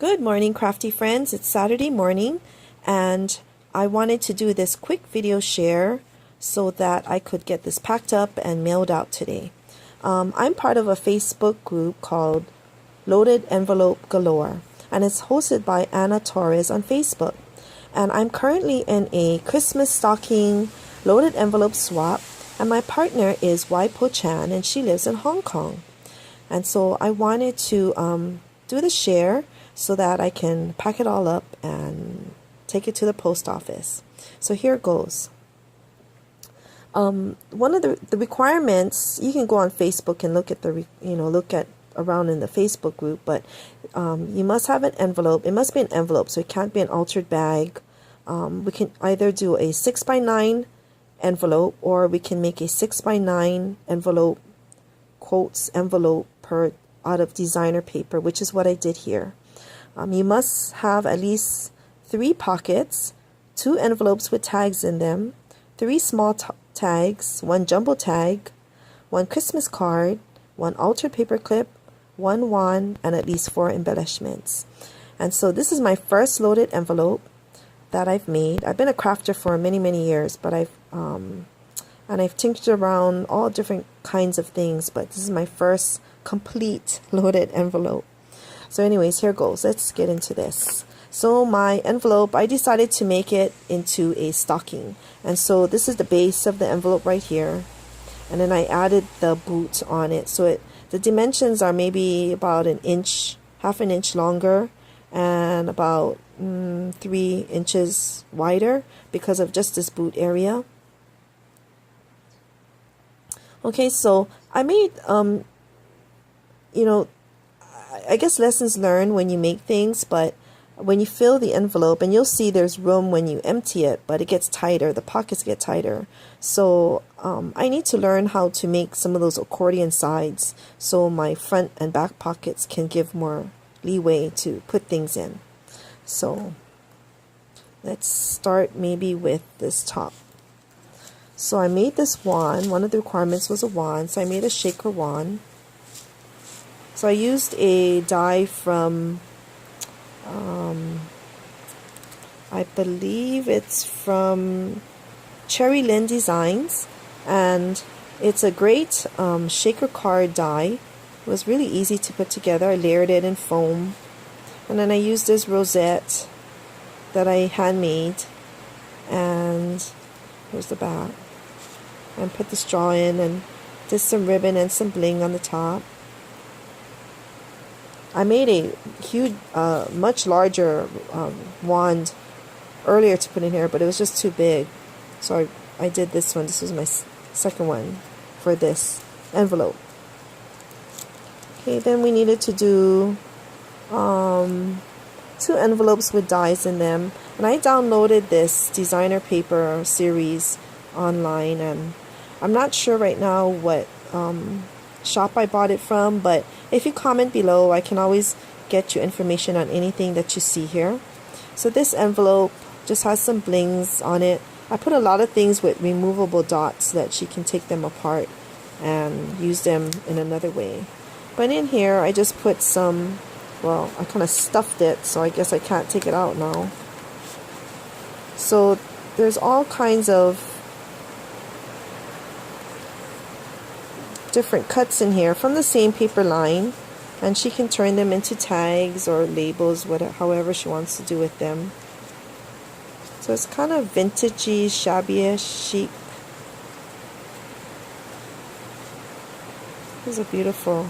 Good morning, crafty friends. It's Saturday morning, and I wanted to do this quick video share so that I could get this packed up and mailed out today. I'm part of a Facebook group called Loaded Envelope Galore, and it's hosted by Anna Torres on Facebook. And I'm currently in a Christmas stocking loaded envelope swap, and my partner is Wai Po Chan, and she lives in Hong Kong. And so I wanted to do the share so that I can pack it all up and take it to the post office. So here it goes. One of the requirements, you can go on Facebook and look at look at around in the Facebook group, but you must have an envelope. It must be an envelope, so it can't be an altered bag. We can either do a 6x9 envelope, or we can make a 6x9 envelope, quotes envelope out of designer paper, which is what I did here. You must have at least 3 pockets, 2 envelopes with tags in them, 3 small tags, 1 jumbo tag, 1 Christmas card, 1 altered paper clip, 1 wand, and at least 4 embellishments. And so this is my first loaded envelope that I've made. I've been a crafter for many years, but I've tinked around all different kinds of things, but this is my first complete loaded envelope. So anyways, here goes. Let's get into this. So my envelope, I decided to make it into a stocking. And so this is the base of the envelope right here. And then I added the boot on it. So the dimensions are maybe about an inch, half an inch longer, and about 3 inches wider because of just this boot area. Okay, so I made, I guess lessons learned when you make things, but when you fill the envelope, and you'll see there's room when you empty it, but it gets tighter, the pockets get tighter. So I need to learn how to make some of those accordion sides so my front and back pockets can give more leeway to put things in. So let's start maybe with this top. So I made this wand. One of the requirements was a wand, so I made a shaker wand. So I used a die from, I believe it's from Cherry Lynn Designs, and it's a great shaker card die. It was really easy to put together. I layered it in foam, and then I used this rosette that I handmade, and here's the back, and put the straw in and did some ribbon and some bling on the top. I made a huge, much larger wand earlier to put in here, but it was just too big. So I did this one. This was my second one for this envelope. Okay, then we needed to do 2 envelopes with dies in them. And I downloaded this designer paper series online, and I'm not sure right now what shop I bought it from, but if you comment below, I can always get you information on anything that you see here. So this envelope just has some blings on it. I put a lot of things with removable dots so that she can take them apart and use them in another way. But in here I just put some, well, I kind of stuffed it, so I guess I can't take it out now. So there's all kinds of different cuts in here from the same paper line, and she can turn them into tags or labels, whatever, however she wants to do with them. So it's kind of vintagey, shabby-ish, chic. This is a beautiful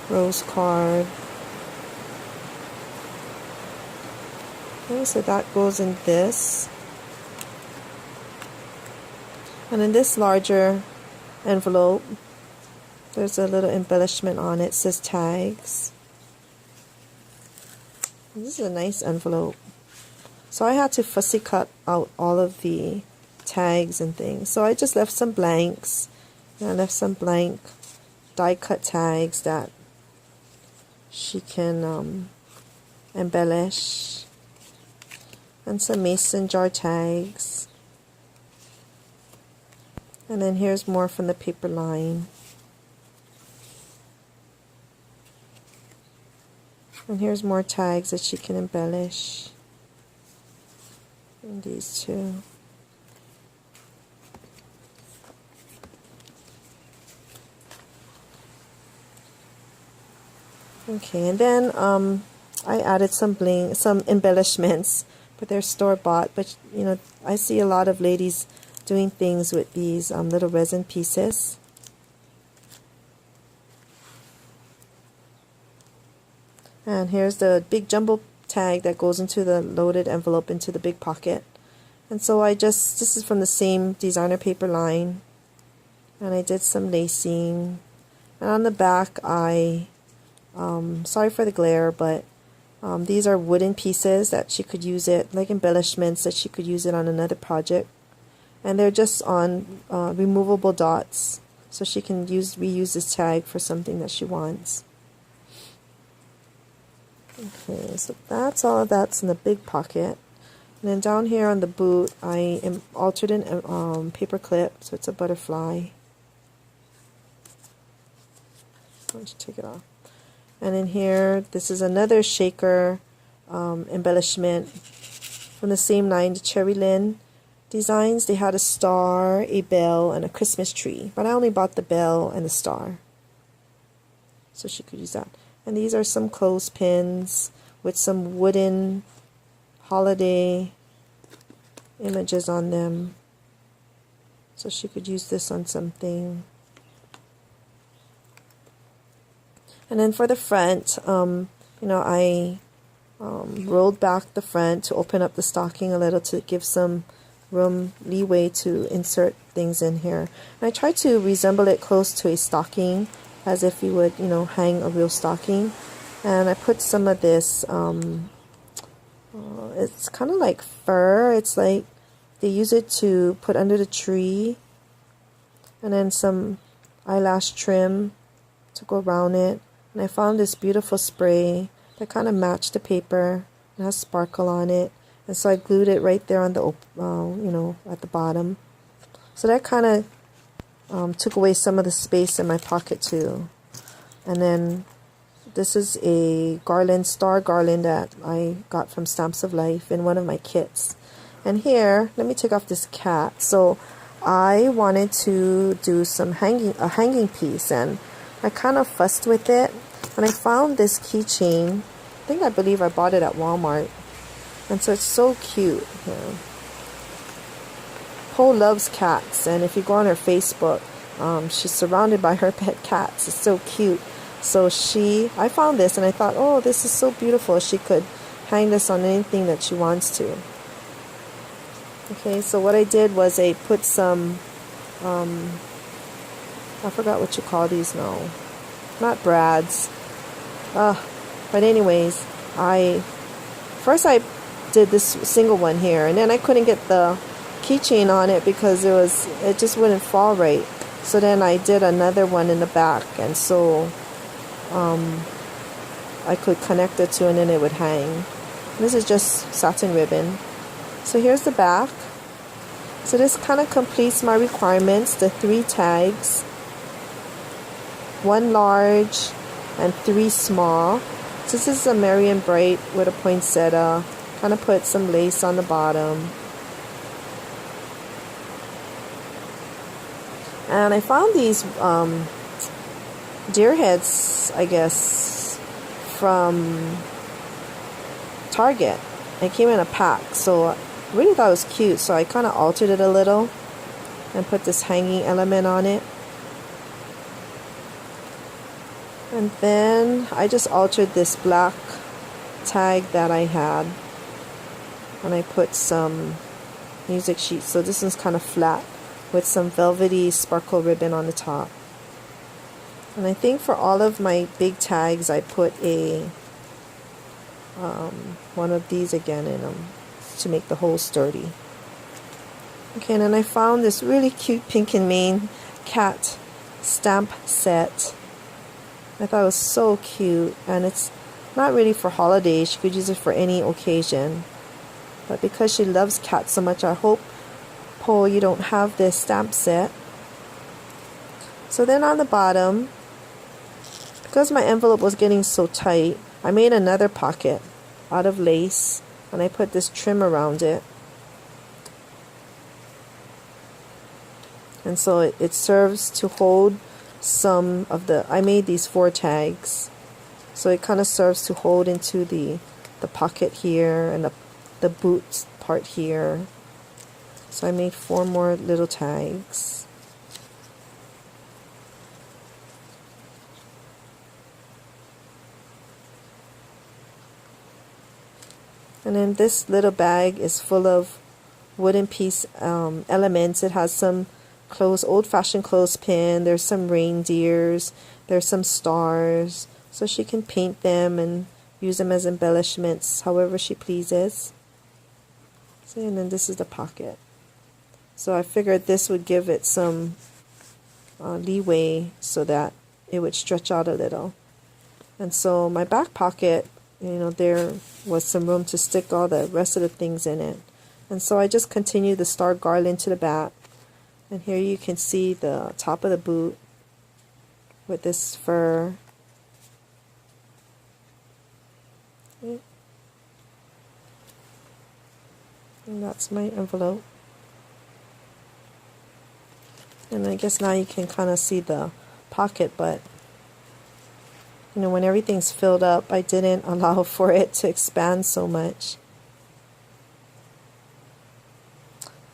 rose card. Okay, so that goes in this, and in this larger envelope, there's a little embellishment on it. It says tags. This is a nice envelope. So I had to fussy cut out all of the tags and things. So I just left some blanks. And I left some blank die cut tags that she can embellish. And some mason jar tags. And then here's more from the paper line. And here's more tags that she can embellish. And these two. Okay, and then I added some embellishments, but they're store-bought. But you know, I see a lot of ladies doing things with these little resin pieces. And here's the big jumbo tag that goes into the loaded envelope into the big pocket. And so this is from the same designer paper line, and I did some lacing. And on the back, sorry for the glare, but these are wooden pieces that she could use it, like embellishments that she could use it on another project. And they're just on removable dots, so she can reuse this tag for something that she wants. Okay, so that's all that's in the big pocket. And then down here on the boot, I altered an paper clip, so it's a butterfly. I'll just take it off. And in here, this is another shaker embellishment from the same line, the Cherry Lynn designs. They had a star, a bell, and a Christmas tree, but I only bought the bell and the star, so she could use that. And these are some clothespins with some wooden holiday images on them, so she could use this on something. And then for the front, you know, I rolled back the front to open up the stocking a little to give some leeway to insert things in here. And I tried to resemble it close to a stocking, as if you would, you know, hang a real stocking. And I put some of this, it's kind of like fur. It's like they use it to put under the tree. And then some eyelash trim to go around it. And I found this beautiful spray that kind of matched the paper. It has sparkle on it. And so I glued it right there on the, you know, at the bottom. So that kind of took away some of the space in my pocket too. And then this is a star garland that I got from Stamps of Life in one of my kits. And here, let me take off this cat. So I wanted to do a hanging piece, and I kind of fussed with it. And I found this keychain. I believe I bought it at Walmart. And so it's so cute. Yeah. Po loves cats, and if you go on her Facebook, she's surrounded by her pet cats. It's so cute. So I found this and I thought, oh, this is so beautiful. She could hang this on anything that she wants to. Okay, so what I did was I put some, I forgot what you call these now. Not brads. But anyways, first I did this single one here, and then I couldn't get the keychain on it because it just wouldn't fall right. So then I did another one in the back, and so I could connect it to, and then it would hang. This is just satin ribbon. So here's the back. So this kind of completes my requirements, the 3 tags, 1 large and 3 small. So this is a Merry and Bright with a poinsettia. Kind of put some lace on the bottom. And I found these deer heads, I guess, from Target. It came in a pack, so I really thought it was cute. So I kind of altered it a little and put this hanging element on it. And then I just altered this black tag that I had, and I put some music sheets. So this one's kind of flat with some velvety sparkle ribbon on the top. And I think for all of my big tags, I put one of these again in them to make the hole sturdy. Okay, and then I found this really cute pink and mane cat stamp set. I thought it was so cute, and it's not really for holidays. She could use it for any occasion. But because she loves cats so much, I hope, Po, you don't have this stamp set. So then on the bottom, because my envelope was getting so tight, I made another pocket out of lace, and I put this trim around it. And so it serves to hold some of the, I made these 4 tags. So it kind of serves to hold into the pocket here and the boot part here. So I made 4 more little tags. And then this little bag is full of wooden piece elements. It has some old-fashioned clothespin. There's some reindeers. There's some stars. So she can paint them and use them as embellishments however she pleases. See, and then this is the pocket. So I figured this would give it some leeway so that it would stretch out a little. And so my back pocket, you know, there was some room to stick all the rest of the things in it. And so I just continued the star garland to the back. And here you can see the top of the boot with this fur. Okay. And that's my envelope. And I guess now you can kind of see the pocket, but you know, when everything's filled up, I didn't allow for it to expand so much.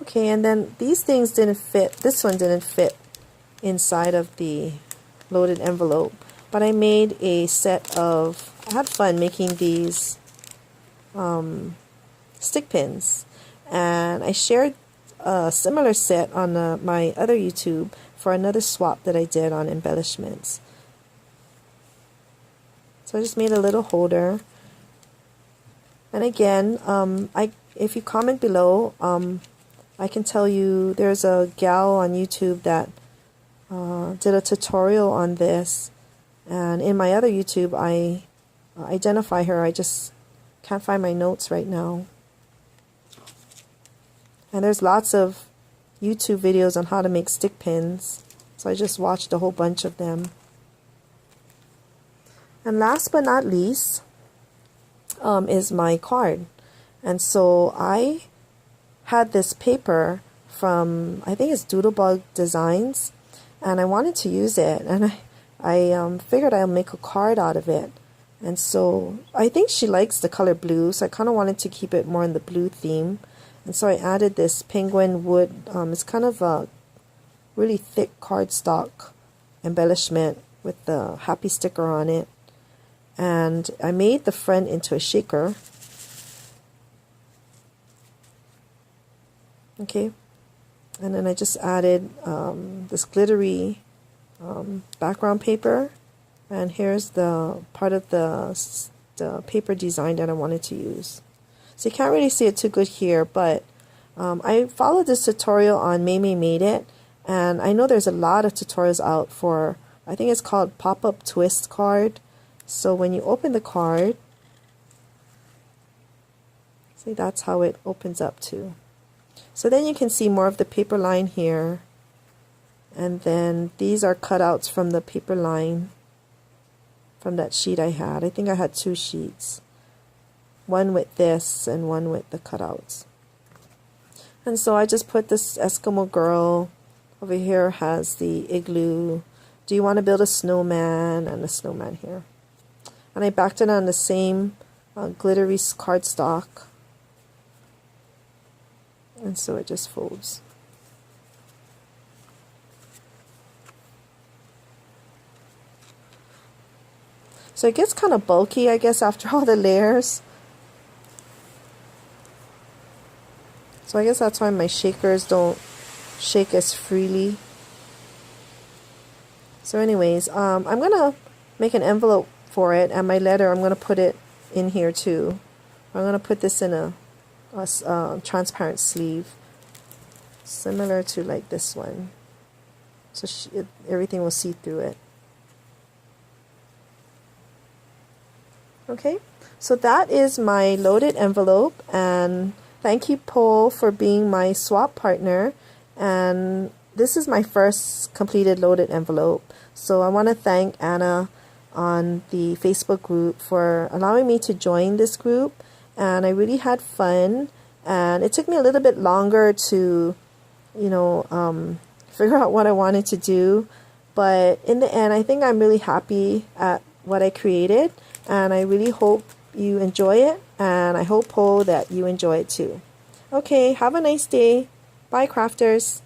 Okay, and then these things didn't fit. This one didn't fit inside of the loaded envelope, but I made a set of, I had fun making these stick pins, and I shared a similar set on my other YouTube for another swap that I did on embellishments. So I just made a little holder. And again, if you comment below, I can tell you there's a gal on YouTube that did a tutorial on this. And in my other YouTube, I identify her. I just can't find my notes right now. And there's lots of YouTube videos on how to make stick pins. So I just watched a whole bunch of them. And last but not least is my card. And so I had this paper from, I think it's Doodlebug Designs, and I wanted to use it, and I figured I'll make a card out of it. And so I think she likes the color blue, so I kind of wanted to keep it more in the blue theme. And so I added this penguin wood. It's kind of a really thick cardstock embellishment with the happy sticker on it. And I made the front into a shaker. Okay. And then I just added this glittery background paper. And here's the part of the paper design that I wanted to use. So you can't really see it too good here, but I followed this tutorial on Maymay Made It, and I know there's a lot of tutorials out for, I think it's called Pop-Up Twist Card. So when you open the card, see, that's how it opens up too. So then you can see more of the paper line here, and then these are cutouts from the paper line from that sheet I had. I think I had 2 sheets. One with this and one with the cutouts. And so I just put this Eskimo girl over here, has the igloo. Do you want to build a snowman? And a snowman here. And I backed it on the same glittery cardstock. And so it just folds. So it gets kind of bulky, I guess, after all the layers. So I guess that's why my shakers don't shake as freely. So anyways, I'm going to make an envelope for it, and my letter, I'm going to put it in here too. I'm going to put this in a transparent sleeve, similar to like this one. So everything will see through it. Okay, so that is my loaded envelope, and thank you, Paul, for being my swap partner. And this is my first completed loaded envelope. So I want to thank Anna on the Facebook group for allowing me to join this group, and I really had fun. And it took me a little bit longer to, figure out what I wanted to do, but in the end, I think I'm really happy at what I created, and I really hope you enjoy it, and I hope, Po, that you enjoy it too. Okay, have a nice day. Bye, crafters.